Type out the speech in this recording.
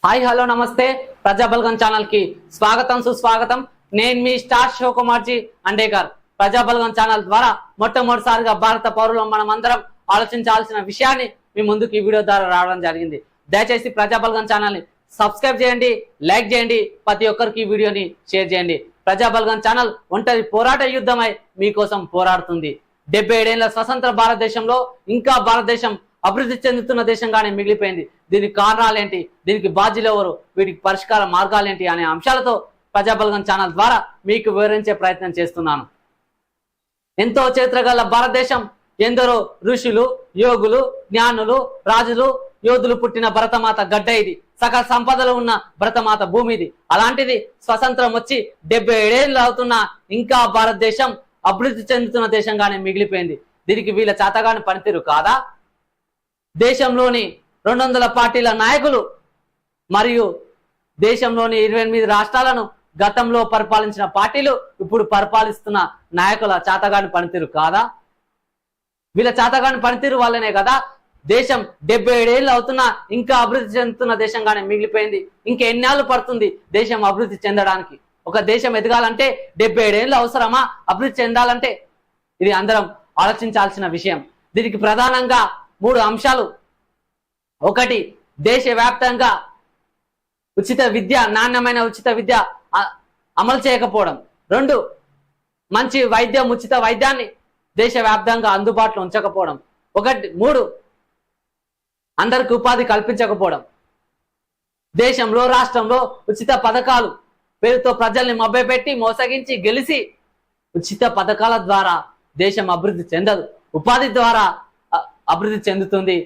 Hi hello నమస్తే ప్రజాబల్గం channel కి స్వాగతం సుస్వాగతం। నేను మీ స్టార్ శివకుమార్జీ అండేకర్। ప్రజాబల్గం ఛానల్ ద్వారా మొట్టమొదటిసారిగా భారత పౌరులు మనమందరం ఆలోచించాల్సిన విషయాన్ని మీ ముందుకు ఈ వీడియో ద్వారా రావడం జరిగింది। దయచేసి ప్రజాబల్గం ఛానల్ ని సబ్స్క్రైబ్ చేయండి, లైక్ చేయండి, ప్రతి ఒక్కరికి ఈ వీడియోని షేర్ చేయండి। ప్రజాబల్గం ఛానల్ ఒంటరి పోరాట యుద్ధమై మీకోసం పోరాడుతుంది। 77 ఏళ్ల స్వతంత్ర భారతదేశంలో ఇంకా భారతదేశం అభివృద్ధి చెందుతున్న దేశంగానే మిగిలిపోయింది। దీనికి కారణాలేంటి, దీనికి బాధ్యులు ఎవరు, వీటికి పరిష్కార మార్గాలేంటి అనే అంశాలతో ప్రజాబల్గం ఛానల్ ద్వారా మీకు వివరించే ప్రయత్నం చేస్తున్నాను। ఎంతో చరిత్ర గల భారతదేశం, ఎందరో ఋషులు, యోగులు, జ్ఞానులు, రాజులు, యోధులు పుట్టిన భరతమాత గడ్డ ఇది। సకల సంపదలు ఉన్న భరతమాత భూమి ఇది। అలాంటిది స్వతంత్రం వచ్చి 77 ఏళ్ళు అవుతున్నా ఇంకా భారతదేశం అభివృద్ధి చెందుతున్న దేశంగానే మిగిలిపోయింది। దీనికి వీళ్ళ చేతగాని పనితీరు కాదా? దేశంలోని 200 పార్టీల నాయకులు మరియు దేశంలోని 28 రాష్ట్రాలను గతంలో పరిపాలించిన పార్టీలు ఇప్పుడు పరిపాలిస్తున్న నాయకుల చేతగాని పనితీరు కాదా? వీళ్ళ చేతగాని పనితీరు వల్లనే కదా దేశం 77 ఏళ్ళు అవుతున్నా ఇంకా అభివృద్ధి చెందుతున్న దేశంగానే మిగిలిపోయింది। ఇంకా ఎన్నేళ్ళు పడుతుంది దేశం అభివృద్ధి చెందడానికి? ఒక దేశం ఎదగాలంటే 77 ఏళ్ళు అవసరమా? అభివృద్ధి చెందాలంటే? ఇది అందరం ఆలోచించాల్సిన విషయం। దీనికి ప్రధానంగా 3 అంశాలు। ఒకటి, దేశవ్యాప్తంగా ఉచిత విద్య, నాణ్యమైన ఉచిత విద్య అమలు చేయకపోవడం। 2, మంచి వైద్యం, ఉచిత వైద్యాన్ని దేశవ్యాప్తంగా అందుబాటులో ఉంచకపోవడం। 3, అందరికి ఉపాధి కల్పించకపోవడం। దేశంలో రాష్ట్రంలో ఉచిత పథకాలు పేరుతో ప్రజల్ని మభ్యపెట్టి మోసగించి గెలిచి ఉచిత పథకాల ద్వారా దేశం అభివృద్ధి చెందదు, ఉపాధి ద్వారా అభివృద్ధి చెందుతుంది।